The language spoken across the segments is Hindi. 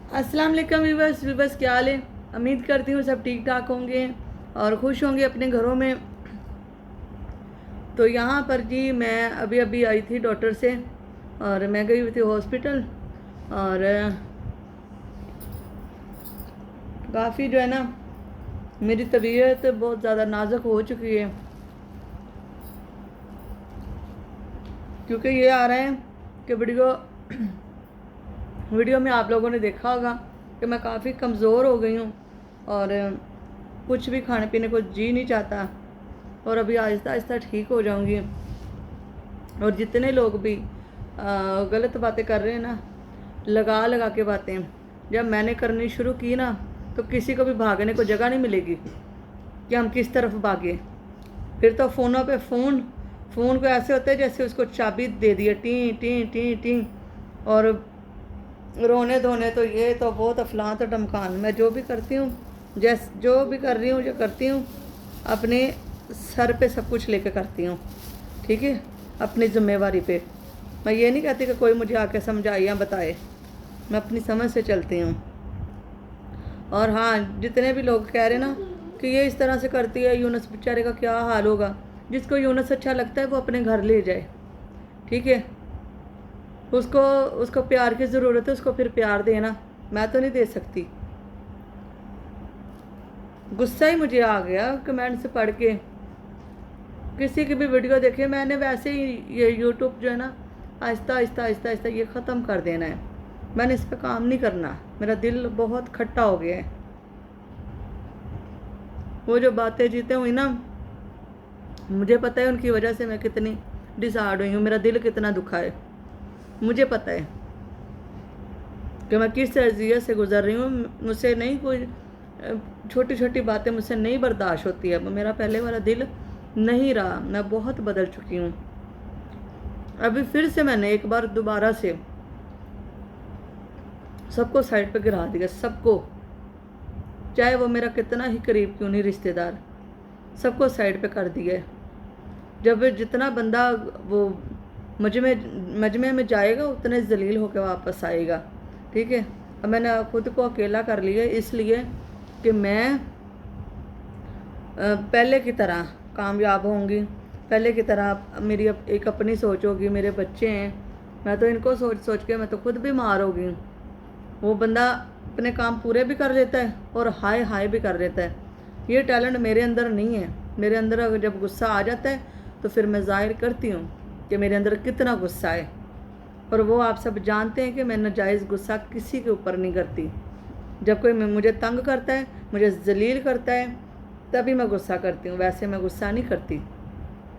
अस्सलाम वालेकुम वीवर्स, क्या हाल है। उम्मीद करती हूँ सब ठीक ठाक होंगे और खुश होंगे अपने घरों में। तो यहाँ पर जी मैं अभी अभी आई थी डॉक्टर से और मैं गई हुई थी हॉस्पिटल। और काफ़ी जो है ना मेरी तबीयत बहुत ज़्यादा नाजुक हो चुकी है, क्योंकि ये आ रहा है कि वीडियो में आप लोगों ने देखा होगा कि मैं काफ़ी कमज़ोर हो गई हूँ और कुछ भी खाने पीने को जी नहीं चाहता और अभी आहिस्ता आहिस्ता ठीक हो जाऊंगी। और जितने लोग भी गलत बातें कर रहे हैं ना, लगा लगा के बातें, जब मैंने करनी शुरू की ना तो किसी को भी भागने को जगह नहीं मिलेगी कि हम किस तरफ भागे। फिर तो फ़ोनों पे फ़ोन को ऐसे होते हैं जैसे उसको चाबी दे दिए, टी टी टी टी। और रोने धोने तो ये तो बहुत अफलां तो डमकान। मैं जो भी करती हूँ, जो भी कर रही हूँ, जो करती हूँ अपने सर पे सब कुछ लेके करती हूँ, ठीक है, अपनी ज़िम्मेवारी पे। मैं ये नहीं कहती कि कोई मुझे आके समझाए या बताए, मैं अपनी समझ से चलती हूँ। और हाँ, जितने भी लोग कह रहे ना कि ये इस तरह से करती है, यूनुस बेचारे का क्या हाल होगा, जिसको यूनुस अच्छा लगता है वो अपने घर ले जाए, ठीक है। उसको उसको प्यार की ज़रूरत है, उसको फिर प्यार देना, मैं तो नहीं दे सकती। गुस्सा ही मुझे आ गया कमेंट्स पढ़ के। किसी की भी वीडियो देखे, मैंने वैसे ही ये यूट्यूब जो है ना आहिस्ता आहिस्ता आहिस्ता आहिस्ता ये ख़त्म कर देना है। मैंने इस पर काम नहीं करना, मेरा दिल बहुत खट्टा हो गया है। वो जो बातें जीते हुई ना, मुझे पता है उनकी वजह से मैं कितनी डिसहार्ड हुई हूँ, मेरा दिल कितना दुखा है। मुझे पता है कि मैं किस अज़ियत से गुज़र रही हूँ। मुझसे नहीं कोई छोटी छोटी बातें मुझसे नहीं बर्दाश्त होती है। मेरा पहले वाला दिल नहीं रहा, मैं बहुत बदल चुकी हूँ। अभी फिर से मैंने एक बार दोबारा से सबको साइड पे गिरा दिया, सबको, चाहे वो मेरा कितना ही करीब क्यों नहीं रिश्तेदार, सबको साइड पे कर दिया। जब जितना बंदा वो मजमे में जाएगा उतने जलील होकर वापस आएगा, ठीक है। अब मैंने खुद को अकेला कर लिया इसलिए कि मैं पहले की तरह कामयाब होंगी, पहले की तरह मेरी एक अपनी सोच होगी, मेरे बच्चे हैं, मैं तो इनको सोच सोच के मैं तो खुद बीमार हो गई। वो बंदा अपने काम पूरे भी कर लेता है और हाय हाय भी कर लेता है। ये टैलेंट मेरे अंदर नहीं है। मेरे अंदर अगर जब गुस्सा आ जाता है तो फिर मैं ज़ाहिर करती हूँ कि मेरे अंदर कितना गुस्सा है। और वो आप सब जानते हैं कि मैं नाजायज़ गुस्सा किसी के ऊपर नहीं करती। जब कोई मुझे तंग करता है, मुझे जलील करता है, तभी मैं गुस्सा करती हूँ, वैसे मैं गुस्सा नहीं करती,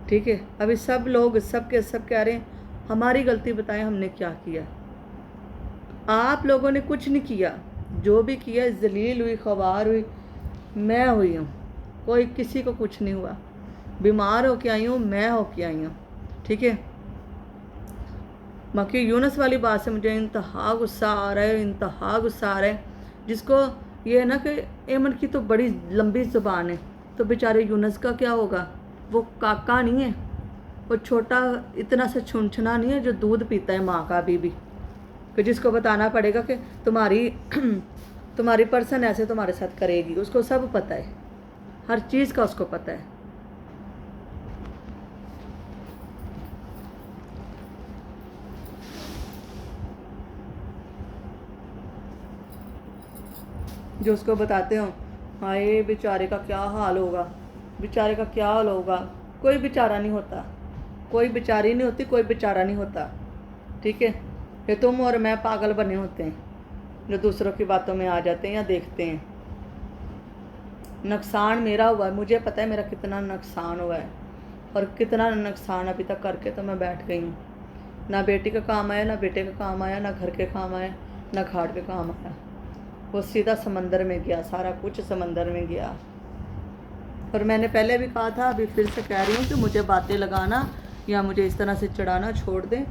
ठीक है। अभी सब लोग सब के सब कह रहे हैं हमारी गलती बताएं, हमने क्या किया। आप लोगों ने कुछ नहीं किया, जो भी किया जलील हुई, ख्वार हुई मैं हुई हूँ, कोई किसी को कुछ नहीं हुआ। बीमार होके आई हूँ, मैं होके आई हूँ, ठीक है। बाकी यूनुस वाली बात से मुझे इंतहा गुस्सा आ रहा है, इंतहा गुस्सा आ रहा है। जिसको ये है ना कि एमन की तो बड़ी लंबी ज़ुबान है, तो बेचारे यूनुस का क्या होगा। वो काका नहीं है, वो छोटा इतना सा छुनछुना नहीं है जो दूध पीता है माँ का अभी भी, कि जिसको बताना पड़ेगा कि तुम्हारी तुम्हारी पर्सन ऐसे तुम्हारे साथ करेगी। उसको सब पता है, हर चीज़ का उसको पता है। जो उसको बताते हो हाय बेचारे का क्या हाल होगा, बेचारे का क्या हाल होगा। कोई बेचारा नहीं होता, कोई बेचारी नहीं होती, कोई बेचारा नहीं होता, ठीक है। ये तुम और मैं पागल बने होते हैं जो दूसरों की बातों में आ जाते हैं या देखते हैं। नुकसान मेरा हुआ है, मुझे पता है मेरा कितना नुकसान हुआ है और कितना नुकसान अभी तक करके तो मैं बैठ गई हूँ। ना बेटी का काम आया, ना बेटे का काम आया, ना घर के काम आया, ना घाट के काम आया। वो सीधा समंदर में गया, सारा कुछ समंदर में गया। और मैंने पहले भी कहा था, अभी फिर से कह रही हूँ कि मुझे बातें लगाना या मुझे इस तरह से चढ़ाना छोड़ दें।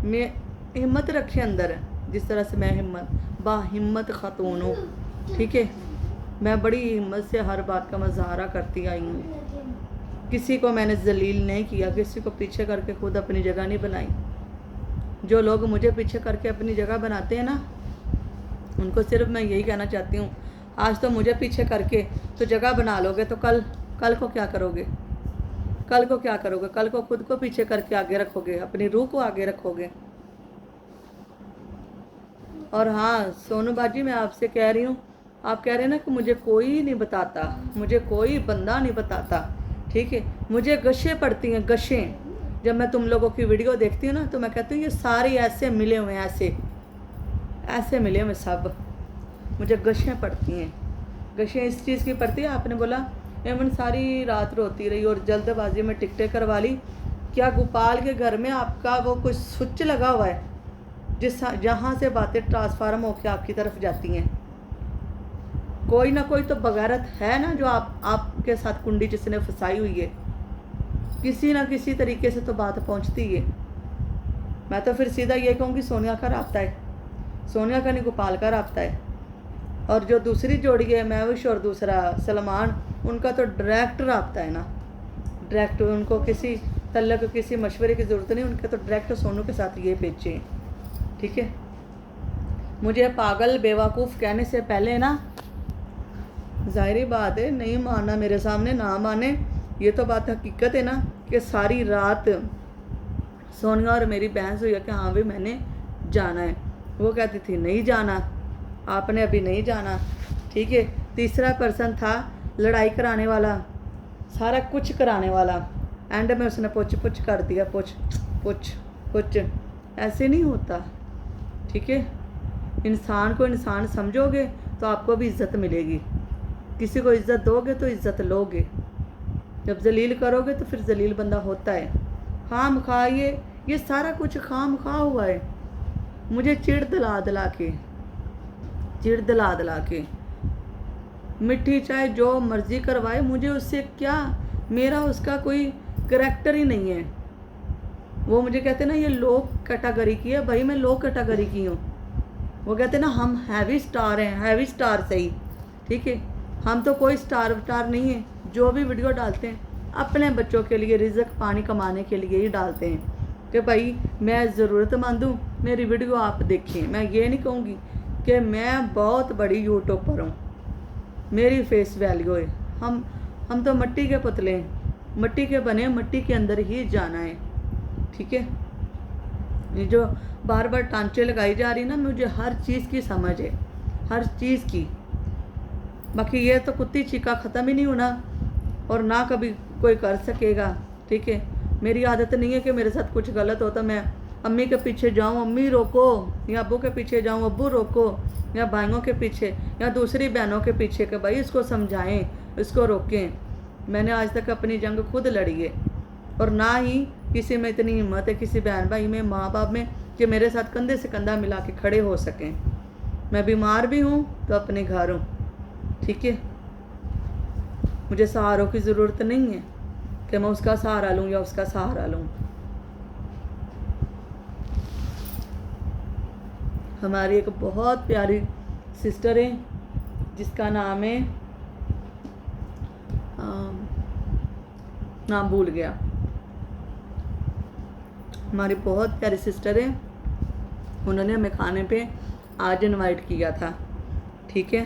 मैं हिम्मत रखे अंदर, जिस तरह से मैं बाहिम्मत ख़ातून हूँ, ठीक है। मैं बड़ी हिम्मत से हर बात का मुजाहरा करती आई हूँ। किसी को मैंने जलील नहीं किया, किसी को पीछे करके खुद अपनी जगह नहीं बनाई। जो लोग मुझे पीछे करके अपनी जगह बनाते हैं ना, उनको सिर्फ मैं यही कहना चाहती हूँ, आज तो मुझे पीछे करके तो जगह बना लोगे, तो कल को क्या करोगे? कल को क्या करोगे? कल को खुद को पीछे करके आगे रखोगे, अपनी रूह को आगे रखोगे। और हाँ सोनू बाजी, मैं आपसे कह रही हूँ, आप कह रहे हैं ना कि मुझे कोई नहीं बताता, मुझे कोई बंदा नहीं बताता, ठीक है। मुझे गशें पड़ती हैं, गशें। जब मैं तुम लोगों की वीडियो देखती हूँ ना, तो मैं कहती हूँ ये सारे ऐसे मिले हुए हैं, ऐसे मिले हुए सब। मुझे गशें पड़ती हैं। गशें इस चीज़ की पड़ती है, आपने बोला एमन सारी रात रोती रही और जल्दबाजी में टिकटें करवा ली। क्या गोपाल के घर में आपका वो कुछ स्विच लगा हुआ है जहाँ से बातें ट्रांसफार्म होकर आपकी तरफ जाती हैं? कोई ना कोई तो बगैरत है ना, जो आपके साथ कुंडी जिसने फंसाई हुई है। किसी ना किसी तरीके से तो बात पहुंचती है। मैं तो फिर सीधा ये कहूँगी सोनिया का राब्ता है, सोनिया का नहीं गोपाल का राब्ता है। और जो दूसरी जोड़ी है महविश और दूसरा सलमान, उनका तो डायरेक्ट राब्ता है ना, डायरेक्ट। उनको किसी तल्लक किसी मशवरे की ज़रूरत नहीं, उनके तो डायरेक्ट सोनू के साथ ये पेचे हैं, ठीक है। मुझे पागल बेवकूफ़ कहने से पहले ना, ज़ाहिरी बात है, नहीं मानना मेरे सामने ना माने, ये तो बात हकीकत है ना कि सारी रात सोनिया और मेरी बहस हुई है कि हाँ भाई मैंने जाना है। वो कहती थी नहीं जाना, आपने अभी नहीं जाना, ठीक है। तीसरा पर्सन था लड़ाई कराने वाला, सारा कुछ कराने वाला, एंड में उसने पुछ पुछ कर दिया, पुछ पुछ पुछ। ऐसे नहीं होता, ठीक है। इंसान को इंसान समझोगे तो आपको भी इज़्ज़त मिलेगी, किसी को इज़्ज़त दोगे तो इज़्ज़त लोगे। जब जलील करोगे तो फिर जलील बंदा होता है। खाम खा ये सारा कुछ खाम खा हुआ है। मुझे चिढ़ दिला दिला के मिट्टी चाहे जो मर्ज़ी करवाए, मुझे उससे क्या, मेरा उसका कोई करैक्टर ही नहीं है। वो मुझे कहते ना ये लो कैटेगरी की है, भाई मैं लो कैटेगरी की हूँ। वो कहते ना हम हैवी स्टार हैं, हैवी स्टार सही, ठीक है। हम तो कोई स्टार नहीं है। जो भी वीडियो डालते हैं अपने बच्चों के लिए, रिज़्क पानी कमाने के लिए ही डालते हैं कि भाई मैं ज़रूरतमंद हूँ, मेरी वीडियो आप देखें। मैं ये नहीं कहूँगी कि मैं बहुत बड़ी यूट्यूबर हूँ, मेरी फेस वैल्यू है। हम तो मट्टी के पुतले हैं, मट्टी के बने, मट्टी के अंदर ही जाना है, ठीक है। ये जो बार बार टांचे लगाई जा रही ना, मुझे हर चीज़ की समझ है, हर चीज़ की। बाकी ये तो कुत्ती चीका ख़त्म ही नहीं होना और ना कभी कोई कर सकेगा, ठीक है। मेरी आदत नहीं है कि मेरे साथ कुछ गलत होता मैं अम्मी के पीछे जाऊँ, अम्मी रोको, या अब्बू के पीछे जाऊँ, अब्बू रोको, या भाइयों के पीछे या दूसरी बहनों के पीछे कि भाई इसको समझाएं, इसको रोकें। मैंने आज तक अपनी जंग खुद लड़ी है और ना ही किसी में इतनी हिम्मत है, किसी बहन भाई में, माँ बाप में, कि मेरे साथ कंधे से कंधा मिला के खड़े हो सकें। मैं बीमार भी हूँ तो अपने घर हूँ, ठीक है। मुझे सहारों की ज़रूरत नहीं है कि मैं उसका सहारा लूँ या उसका सहारा लूँ। हमारी एक बहुत प्यारी सिस्टर है जिसका नाम है, नाम भूल गया। हमारी बहुत प्यारी सिस्टर है, उन्होंने हमें खाने पे आज इनवाइट किया था, ठीक है।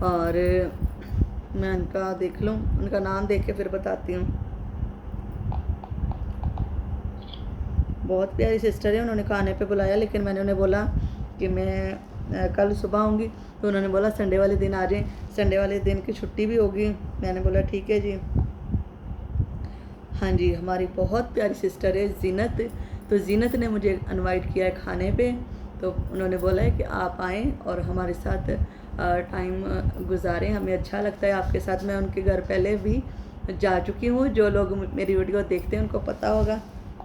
और मैं उनका देख लूँ, उनका नाम देख के फिर बताती हूँ। बहुत प्यारी सिस्टर है, उन्होंने खाने पे बुलाया, लेकिन मैंने उन्हें बोला कि मैं कल सुबह आऊँगी, तो उन्होंने बोला संडे वाले दिन आ जाएं, संडे वाले दिन की छुट्टी भी होगी। मैंने बोला ठीक है जी। हाँ जी, हमारी बहुत प्यारी सिस्टर है जीनत, तो जीनत ने मुझे इनवाइट किया है खाने पे, तो उन्होंने बोला है कि आप आएँ और हमारे साथ टाइम गुजारें, हमें अच्छा लगता है आपके साथ। मैं उनके घर पहले भी जा चुकी हूँ, जो लोग मेरी वीडियो देखते हैं उनको पता होगा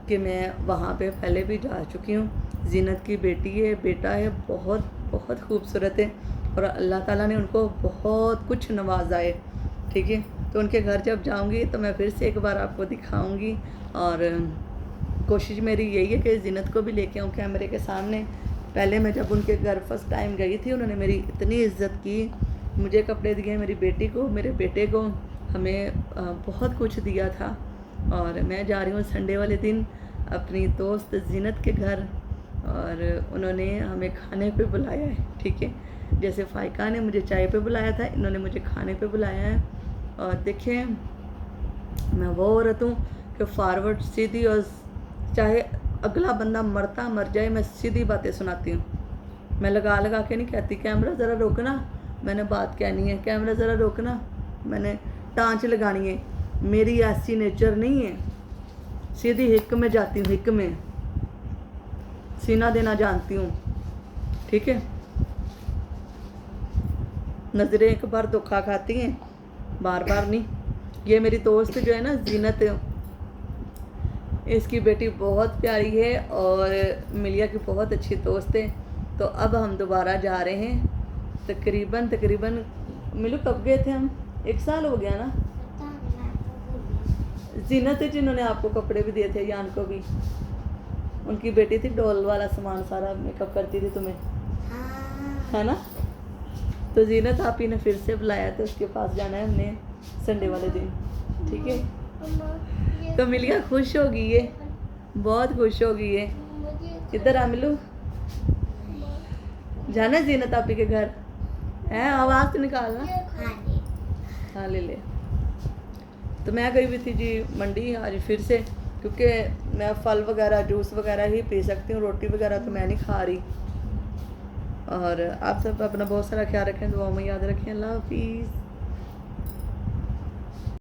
कि मैं वहाँ पे पहले भी जा चुकी हूँ। जीनत की बेटी है, बेटा है, बहुत बहुत खूबसूरत है और अल्लाह ताला ने उनको बहुत कुछ नवाजा है, ठीक है। तो उनके घर जब जाऊँगी तो मैं फिर से एक बार आपको दिखाऊँगी और कोशिश मेरी यही है कि जीनत को भी लेके आऊँ कैमरे के सामने। पहले मैं जब उनके घर फर्स्ट टाइम गई थी, उन्होंने मेरी इतनी इज्जत की, मुझे कपड़े दिए, मेरी बेटी को, मेरे बेटे को, हमें बहुत कुछ दिया था। और मैं जा रही हूँ संडे वाले दिन अपनी दोस्त जीनत के घर, और उन्होंने हमें खाने पे बुलाया है, ठीक है। जैसे फ़ाइका ने मुझे चाय पे बुलाया था, इन्होंने मुझे खाने पे बुलाया है। और देखिए मैं वो औरत हूँ कि फॉरवर्ड सीधी, और चाहे अगला बंदा मरता मर जाए मैं सीधी बातें सुनाती हूँ। मैं लगा लगा के नहीं कहती कैमरा ज़रा रोकना, मैंने बात कहनी है, कैमरा ज़रा रोकना, मैंने टाँच लगानी है। मेरी ऐसी नेचर नहीं है, सीधी हिक में जाती हूँ, हिक में सीना देना जानती हूँ, ठीक है। नज़रें एक बार धोखा खाती हैं, बार बार नहीं। ये मेरी दोस्त जो है ना जीनत, इसकी बेटी बहुत प्यारी है और मिलिया की बहुत अच्छी दोस्त है। तो अब हम दोबारा जा रहे हैं, तकरीबन मिलू कब गए थे हम, 1 साल हो गया ना। जीनत है जिन्होंने आपको कपड़े भी दिए थे, यान को भी, उनकी बेटी थी, डॉल वाला सामान सारा मेकअप करती थी तुम्हें, है ना। तो जीनत आप ही ने फिर से बुलाया, तो उसके पास जाना है हमने संडे वाले दिन, ठीक है। तो मिलिया खुश हो गई है, बहुत खुश हो गई है। इधर आ मिलू, जाना है जीनत आप ही के घर है, आवाज़ तो निकालना। हाँ ले ले। तो मैं गई हुई थी जी मंडी आज फिर से, क्योंकि मैं फल वगैरह जूस वगैरह ही पी सकती हूँ, रोटी वगैरह तो मैं नहीं खा रही। और आप सब अपना बहुत सारा ख्याल रखें, दुआ में याद रखें। अल्लाह हाफिज़।